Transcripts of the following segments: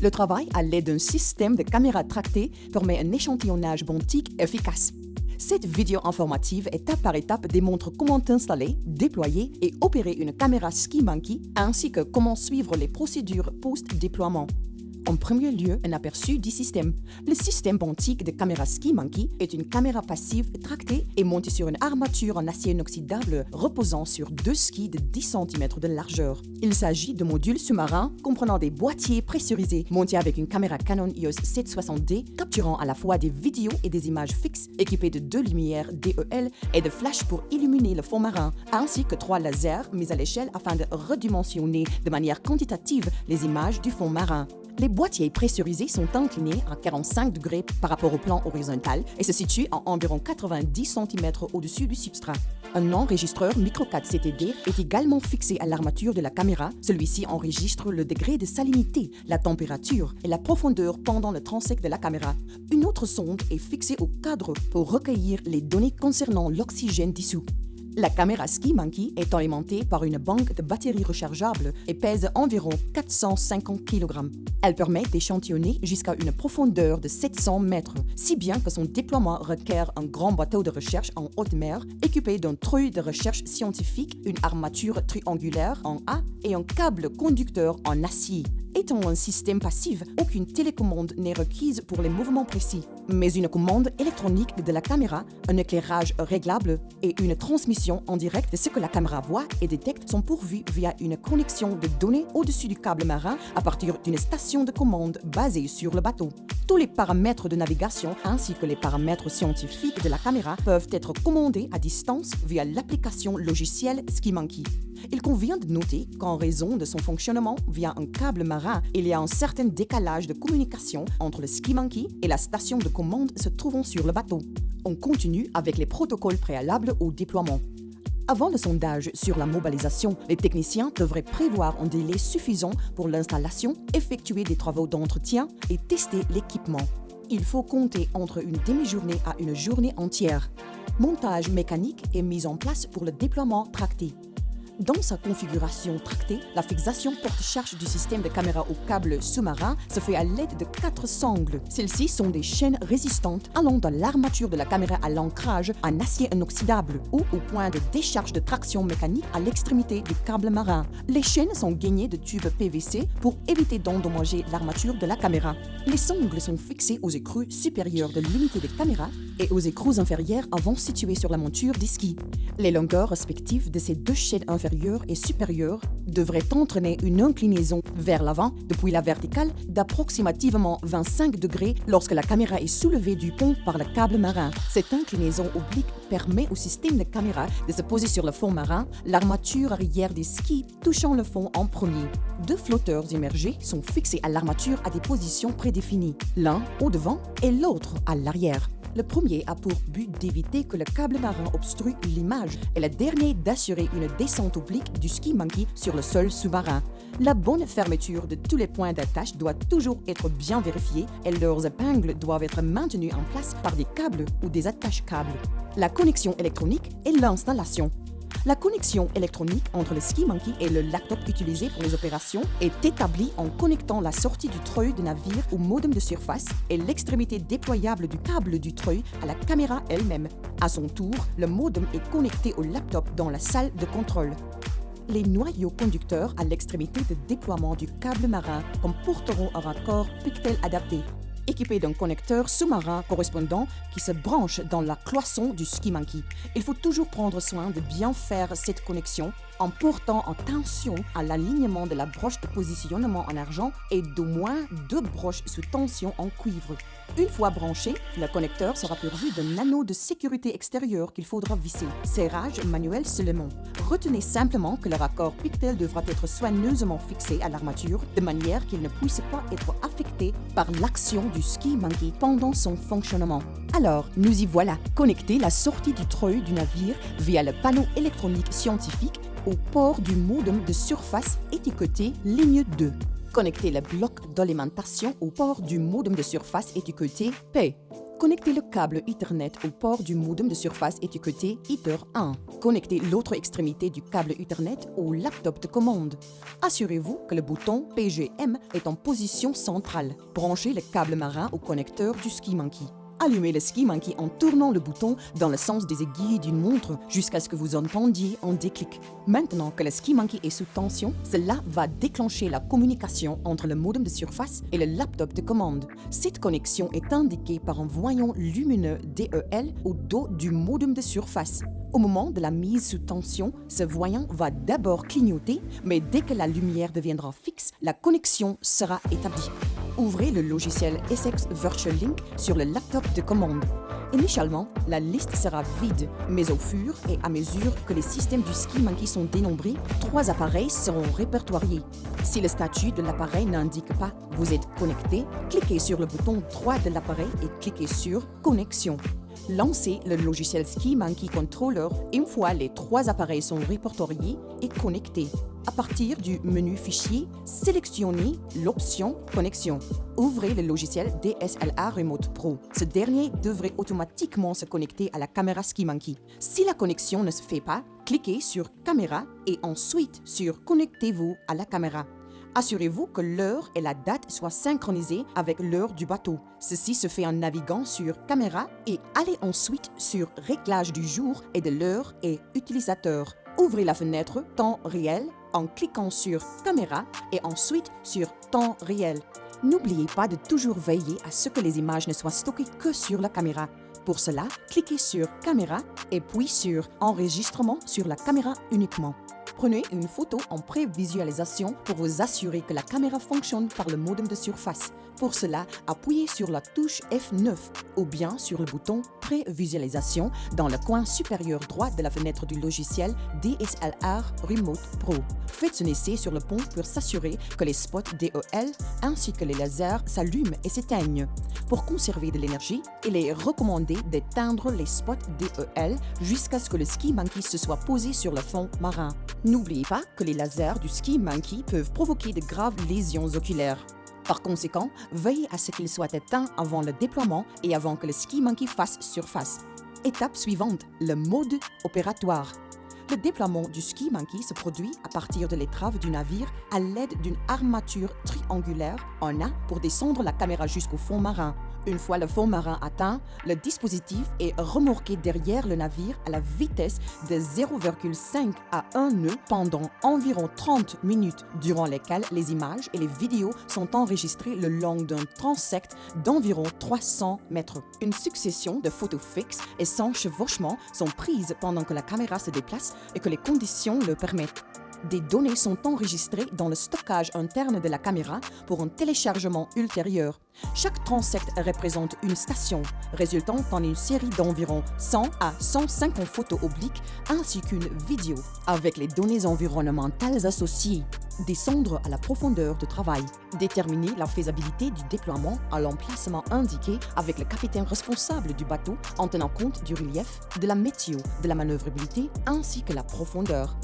Le travail à l'aide d'un système de caméras tractées permet un échantillonnage benthique efficace. Cette vidéo informative, étape par étape, démontre comment installer, déployer et opérer une caméra SkiMonkey ainsi que comment suivre les procédures post-déploiement. En premier lieu, un aperçu du système. Le système benthique de caméra SkiMonkey est une caméra passive tractée et montée sur une armature en acier inoxydable reposant sur 2 skis de 10 cm de largeur. Il s'agit de modules sous-marins comprenant des boîtiers pressurisés montés avec une caméra Canon EOS 760D capturant à la fois des vidéos et des images fixes équipées de 2 lumières DEL et de flash pour illuminer le fond marin, ainsi que 3 lasers mis à l'échelle afin de redimensionner de manière quantitative les images du fond marin. Les boîtiers pressurisés sont inclinés à 45 degrés par rapport au plan horizontal et se situent à environ 90 cm au-dessus du substrat. Un enregistreur Micro 4 CTD est également fixé à l'armature de la caméra. Celui-ci enregistre le degré de salinité, la température et la profondeur pendant le transect de la caméra. Une autre sonde est fixée au cadre pour recueillir les données concernant l'oxygène dissous. La caméra SkiMonkey est alimentée par une banque de batteries rechargeables et pèse environ 450 kg. Elle permet d'échantillonner jusqu'à une profondeur de 700 mètres, si bien que son déploiement requiert un grand bateau de recherche en haute mer équipé d'un treuil de recherche scientifique, une armature triangulaire en A et un câble conducteur en acier. Étant un système passif, aucune télécommande n'est requise pour les mouvements précis, mais une commande électronique de la caméra, un éclairage réglable et une transmission en direct de ce que la caméra voit et détecte sont pourvus via une connexion de données au-dessus du câble marin à partir d'une station de commande basée sur le bateau. Tous les paramètres de navigation ainsi que les paramètres scientifiques de la caméra peuvent être commandés à distance via l'application logicielle SkiMonkey. Il convient de noter qu'en raison de son fonctionnement via un câble marin, il y a un certain décalage de communication entre le SkiMonkey et la station de commande se trouvant sur le bateau. On continue avec les protocoles préalables au déploiement. Avant le sondage sur la mobilisation, les techniciens devraient prévoir un délai suffisant pour l'installation, effectuer des travaux d'entretien et tester l'équipement. Il faut compter entre une demi-journée à une journée entière. Montage mécanique est mis en place pour le déploiement tracté. Dans sa configuration tractée, la fixation porte-charge du système de caméra au câble sous-marin se fait à l'aide de 4 sangles. Celles-ci sont des chaînes résistantes allant de l'armature de la caméra à l'ancrage en acier inoxydable ou au point de décharge de traction mécanique à l'extrémité du câble marin. Les chaînes sont gainées de tubes PVC pour éviter d'endommager l'armature de la caméra. Les sangles sont fixées aux écrous supérieurs de l'unité de caméra et aux écrous inférieurs avant situés sur la monture des skis. Les longueurs respectives de ces 2 chaînes inférieures et supérieure devrait entraîner une inclinaison vers l'avant depuis la verticale d'approximativement 25 degrés lorsque la caméra est soulevée du pont par le câble marin. Cette inclinaison oblique permet au système de caméra de se poser sur le fond marin, l'armature arrière des skis touchant le fond en premier. 2 flotteurs immergés sont fixés à l'armature à des positions prédéfinies, l'un au devant et l'autre à l'arrière. Le premier a pour but d'éviter que le câble marin obstrue l'image et le dernier d'assurer une descente oblique du SkiMonkey sur le sol sous-marin. La bonne fermeture de tous les points d'attache doit toujours être bien vérifiée et leurs épingles doivent être maintenues en place par des câbles ou des attaches-câbles. La connexion électronique et l'installation. La connexion électronique entre le SkiMonkey et le laptop utilisé pour les opérations est établie en connectant la sortie du treuil de navire au modem de surface et l'extrémité déployable du câble du treuil à la caméra elle-même. À son tour, le modem est connecté au laptop dans la salle de contrôle. Les noyaux conducteurs à l'extrémité de déploiement du câble marin comporteront un raccord Pictel adapté, équipé d'un connecteur sous-marin correspondant qui se branche dans la cloison du SkiMonkey. Il faut toujours prendre soin de bien faire cette connexion en portant attention à l'alignement de la broche de positionnement en argent et d'au moins 2 broches sous tension en cuivre. Une fois branché, le connecteur sera pourvu d'un anneau de sécurité extérieur qu'il faudra visser. Serrage manuel seulement. Retenez simplement que le raccord Pictel devra être soigneusement fixé à l'armature de manière qu'il ne puisse pas être affecté par l'action du SkiMonkey pendant son fonctionnement. Alors, nous y voilà, connecter la sortie du treuil du navire via le panneau électronique scientifique au port du modem de surface étiqueté ligne 2. Connecter le bloc d'alimentation au port du modem de surface étiqueté P. Connectez le câble Ethernet au port du modem de surface étiqueté Ether 1. Connectez l'autre extrémité du câble Ethernet au laptop de commande. Assurez-vous que le bouton PGM est en position centrale. Branchez le câble marin au connecteur du SkiMonkey. Allumez le SkiMonkey en tournant le bouton dans le sens des aiguilles d'une montre jusqu'à ce que vous entendiez un déclic. Maintenant que le SkiMonkey est sous tension, cela va déclencher la communication entre le modem de surface et le laptop de commande. Cette connexion est indiquée par un voyant lumineux DEL au dos du modem de surface. Au moment de la mise sous tension, ce voyant va d'abord clignoter, mais dès que la lumière deviendra fixe, la connexion sera établie. Ouvrez le logiciel Essex Virtual Link sur le laptop de commande. Initialement, la liste sera vide, mais au fur et à mesure que les systèmes du SkiMonkey sont dénombrés, 3 appareils seront répertoriés. Si le statut de l'appareil n'indique pas « Vous êtes connecté », cliquez sur le bouton droit de l'appareil et cliquez sur « Connexion ». Lancez le logiciel SkiMonkey Controller une fois les 3 appareils sont répertoriés et connectés. À partir du menu Fichier, sélectionnez l'option Connexion. Ouvrez le logiciel DSLR Remote Pro. Ce dernier devrait automatiquement se connecter à la caméra SkiMonkey. Si la connexion ne se fait pas, cliquez sur Caméra et ensuite sur Connectez-vous à la caméra. Assurez-vous que l'heure et la date soient synchronisées avec l'heure du bateau. Ceci se fait en naviguant sur Caméra et allez ensuite sur Réglage du jour et de l'heure et Utilisateur. Ouvrez la fenêtre Temps réel en cliquant sur Caméra et ensuite sur Temps réel. N'oubliez pas de toujours veiller à ce que les images ne soient stockées que sur la caméra. Pour cela, cliquez sur Caméra et puis sur Enregistrement sur la caméra uniquement. Prenez une photo en prévisualisation pour vous assurer que la caméra fonctionne par le modem de surface. Pour cela, appuyez sur la touche F9 ou bien sur le bouton Prévisualisation dans le coin supérieur droit de la fenêtre du logiciel DSLR Remote Pro. Faites un essai sur le pont pour s'assurer que les spots DEL ainsi que les lasers s'allument et s'éteignent. Pour conserver de l'énergie, il est recommandé d'éteindre les spots DEL jusqu'à ce que le SkiMonkey se soit posé sur le fond marin. N'oubliez pas que les lasers du SkiMonkey peuvent provoquer de graves lésions oculaires. Par conséquent, veillez à ce qu'ils soient éteints avant le déploiement et avant que le SkiMonkey fasse surface. Étape suivante, le mode opératoire. Le déploiement du SkiMonkey se produit à partir de l'étrave du navire à l'aide d'une armature triangulaire en A pour descendre la caméra jusqu'au fond marin. Une fois le fond marin atteint, le dispositif est remorqué derrière le navire à la vitesse de 0,5 à 1 nœud pendant environ 30 minutes, durant lesquelles les images et les vidéos sont enregistrées le long d'un transect d'environ 300 mètres. Une succession de photos fixes et sans chevauchement sont prises pendant que la caméra se déplace et que les conditions le permettent. Des données sont enregistrées dans le stockage interne de la caméra pour un téléchargement ultérieur. Chaque transect représente une station, résultant en une série d'environ 100 à 150 photos obliques ainsi qu'une vidéo, avec les données environnementales associées. Descendre à la profondeur de travail. Déterminer la faisabilité du déploiement à l'emplacement indiqué avec le capitaine responsable du bateau en tenant compte du relief, de la météo, de la manœuvrabilité ainsi que la profondeur.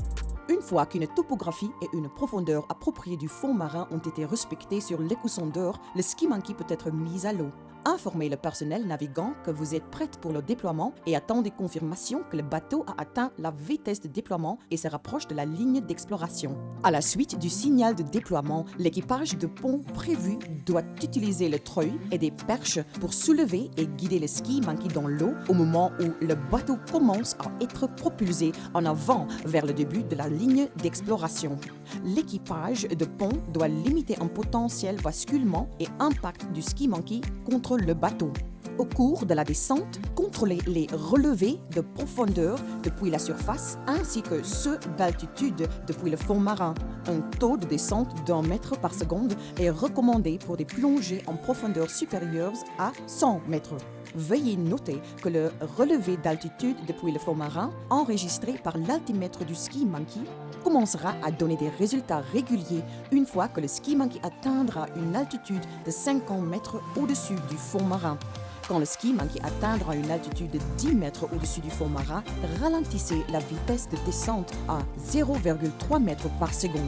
Une fois qu'une topographie et une profondeur appropriée du fond marin ont été respectées sur l'écoussondeur, le SkiMonkey peut être mis à l'eau. Informez le personnel navigant que vous êtes prête pour le déploiement et attendez confirmation que le bateau a atteint la vitesse de déploiement et se rapproche de la ligne d'exploration. À la suite du signal de déploiement, l'équipage de pont prévu doit utiliser le treuil et des perches pour soulever et guider le SkiMonkey dans l'eau au moment où le bateau commence à être propulsé en avant vers le début de la ligne d'exploration. L'équipage de pont doit limiter un potentiel basculement et impact du SkiMonkey contre le bateau. Au cours de la descente, contrôlez les relevés de profondeur depuis la surface ainsi que ceux d'altitude depuis le fond marin. Un taux de descente d'1 mètre par seconde est recommandé pour des plongées en profondeur supérieures à 100 mètres. Veuillez noter que le relevé d'altitude depuis le fond marin, enregistré par l'altimètre du SkiMonkey, commencera à donner des résultats réguliers une fois que le SkiMonkey atteindra une altitude de 50 mètres au-dessus du fond marin. Quand le SkiMonkey atteindra une altitude de 10 mètres au-dessus du fond marin, ralentissez la vitesse de descente à 0,3 mètres par seconde.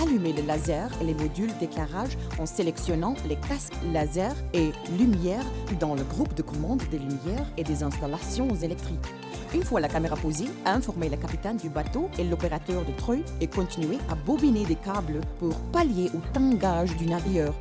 Allumez le laser et les modules d'éclairage en sélectionnant les casques laser et lumière dans le groupe de commande des lumières et des installations électriques. Une fois la caméra posée, informez le capitaine du bateau et l'opérateur de treuil et continuez à bobiner des câbles pour pallier au tangage du navire.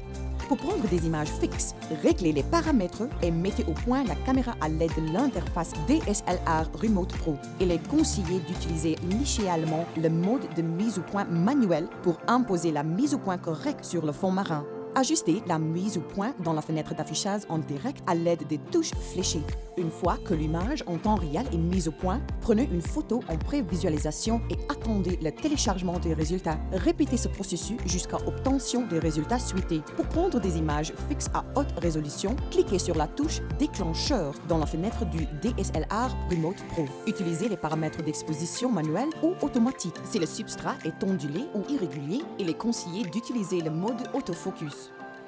Pour prendre des images fixes, réglez les paramètres et mettez au point la caméra à l'aide de l'interface DSLR Remote Pro. Il est conseillé d'utiliser initialement le mode de mise au point manuel pour imposer la mise au point correcte sur le fond marin. Ajustez la mise au point dans la fenêtre d'affichage en direct à l'aide des touches fléchées. Une fois que l'image en temps réel est mise au point, prenez une photo en prévisualisation et attendez le téléchargement des résultats. Répétez ce processus jusqu'à obtention des résultats souhaités. Pour prendre des images fixes à haute résolution, cliquez sur la touche déclencheur dans la fenêtre du DSLR Remote Pro. Utilisez les paramètres d'exposition manuelle ou automatique. Si le substrat est ondulé ou irrégulier, il est conseillé d'utiliser le mode autofocus.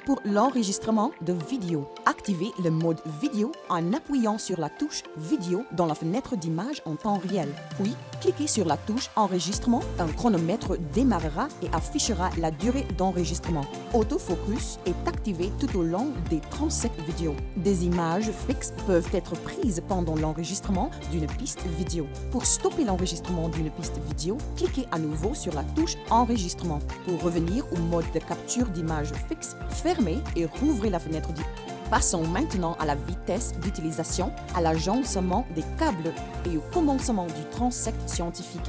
Pour l'enregistrement de vidéo, activez le mode vidéo en appuyant sur la touche vidéo dans la fenêtre d'image en temps réel. Puis, cliquez sur la touche enregistrement. Un chronomètre démarrera et affichera la durée d'enregistrement. Autofocus est activé tout au long des 37 vidéos. Des images fixes peuvent être prises pendant l'enregistrement d'une piste vidéo. Pour stopper l'enregistrement d'une piste vidéo, cliquez à nouveau sur la touche enregistrement. Pour revenir au mode de capture d'image fixe, fermez et rouvrez la fenêtre du... Passons maintenant à la vitesse d'utilisation, à l'agencement des câbles et au commencement du transect scientifique.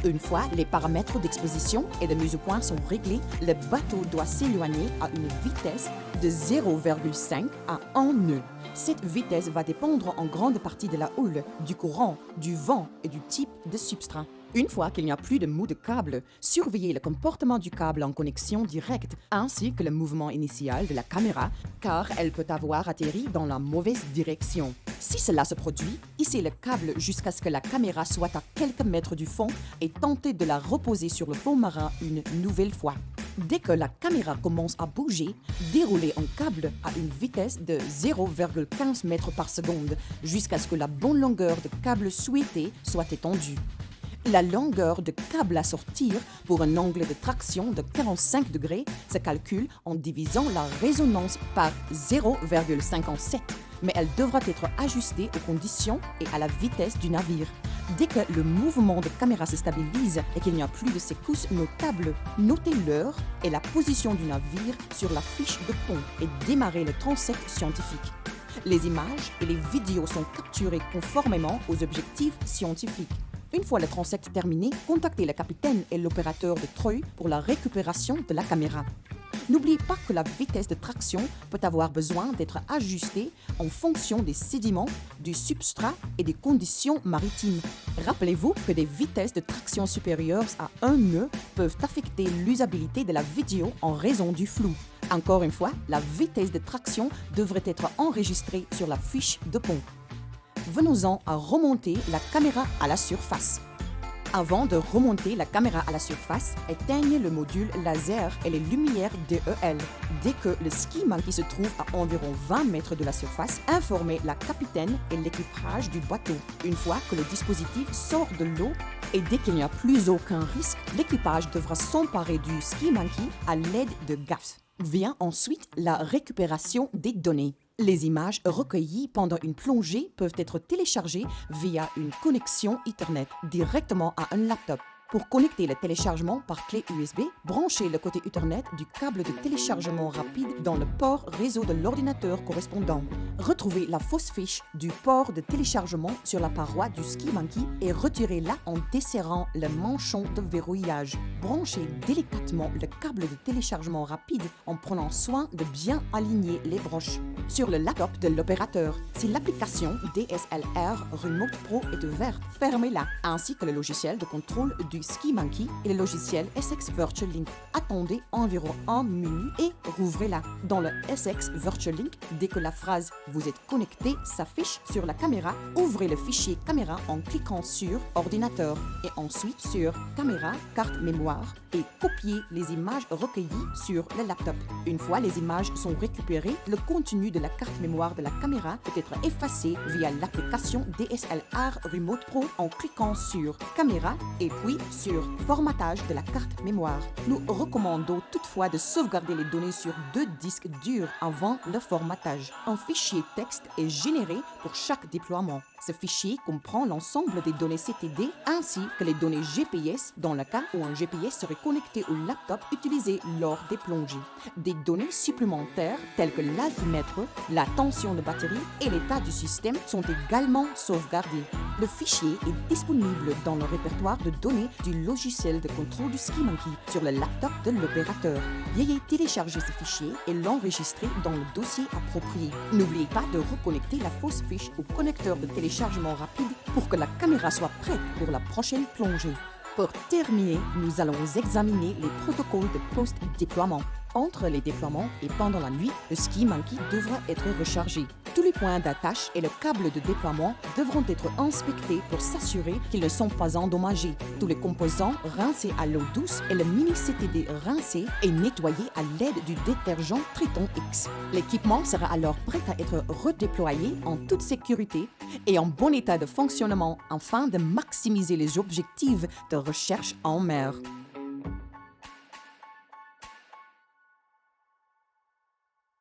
Une fois les paramètres d'exposition et de mise au point sont réglés, le bateau doit s'éloigner à une vitesse de 0,5 à 1 nœud. Cette vitesse va dépendre en grande partie de la houle, du courant, du vent et du type de substrat. Une fois qu'il n'y a plus de mou de câble, surveillez le comportement du câble en connexion directe ainsi que le mouvement initial de la caméra car elle peut avoir atterri dans la mauvaise direction. Si cela se produit, hissez le câble jusqu'à ce que la caméra soit à quelques mètres du fond et tentez de la reposer sur le fond marin une nouvelle fois. Dès que la caméra commence à bouger, déroulez un câble à une vitesse de 0,15 mètres par seconde jusqu'à ce que la bonne longueur de câble souhaitée soit étendue. La longueur de câble à sortir pour un angle de traction de 45 degrés se calcule en divisant la résonance par 0,57, mais elle devra être ajustée aux conditions et à la vitesse du navire. Dès que le mouvement de caméra se stabilise et qu'il n'y a plus de secousses notables, notez l'heure et la position du navire sur la fiche de pont et démarrez le transect scientifique. Les images et les vidéos sont capturées conformément aux objectifs scientifiques. Une fois le transect terminé, contactez le capitaine et l'opérateur de treuil pour la récupération de la caméra. N'oubliez pas que la vitesse de traction peut avoir besoin d'être ajustée en fonction des sédiments, du substrat et des conditions maritimes. Rappelez-vous que des vitesses de traction supérieures à 1 nœud peuvent affecter l'usabilité de la vidéo en raison du flou. Encore une fois, la vitesse de traction devrait être enregistrée sur la fiche de pont. Venons-en à remonter la caméra à la surface. Avant de remonter la caméra à la surface, éteignez le module laser et les lumières DEL. Dès que le ski monkey se trouve à environ 20 mètres de la surface, informez la capitaine et l'équipage du bateau. Une fois que le dispositif sort de l'eau et dès qu'il n'y a plus aucun risque, l'équipage devra s'emparer du ski monkey à l'aide de gaffes. Vient ensuite la récupération des données. Les images recueillies pendant une plongée peuvent être téléchargées via une connexion Ethernet directement à un laptop. Pour connecter le téléchargement par clé USB, branchez le côté Ethernet du câble de téléchargement rapide dans le port réseau de l'ordinateur correspondant. Retrouvez la fausse fiche du port de téléchargement sur la paroi du ski monkey et retirez-la en desserrant le manchon de verrouillage. Branchez délicatement le câble de téléchargement rapide en prenant soin de bien aligner les broches. Sur le laptop de l'opérateur, si l'application DSLR Remote Pro est ouverte, fermez-la, ainsi que le logiciel de contrôle du ski monkey et le logiciel SX Virtual Link. Attendez environ 1 minute et rouvrez-la. Dans le SX Virtual Link, dès que la phrase « Vous êtes connecté » s'affiche sur la caméra, ouvrez le fichier caméra en cliquant sur « Ordinateur » et ensuite sur « Caméra, carte mémoire » et copiez les images recueillies sur le laptop. Une fois les images sont récupérées, le contenu de la carte mémoire de la caméra peut être effacé via l'application DSLR Remote Pro en cliquant sur « Caméra » et puis sur formatage de la carte mémoire. Nous recommandons toutefois de sauvegarder les données sur 2 disques durs avant le formatage. Un fichier texte est généré pour chaque déploiement. Ce fichier comprend l'ensemble des données CTD ainsi que les données GPS dans le cas où un GPS serait connecté au laptop utilisé lors des plongées. Des données supplémentaires telles que l'altimètre, la tension de batterie et l'état du système sont également sauvegardées. Le fichier est disponible dans le répertoire de données du logiciel de contrôle du SkiMonkey sur le laptop de l'opérateur. Veuillez télécharger ce fichier et l'enregistrer dans le dossier approprié. N'oubliez pas de reconnecter la fausse fiche au connecteur de téléchargement rapide pour que la caméra soit prête pour la prochaine plongée. Pour terminer, nous allons examiner les protocoles de post-déploiement. Entre les déploiements et pendant la nuit, le SkiMonkey devra être rechargé. Tous les points d'attache et le câble de déploiement devront être inspectés pour s'assurer qu'ils ne sont pas endommagés. Tous les composants rincés à l'eau douce et le mini-CTD rincé et nettoyé à l'aide du détergent Triton X. L'équipement sera alors prêt à être redéployé en toute sécurité et en bon état de fonctionnement afin de maximiser les objectifs de recherche en mer.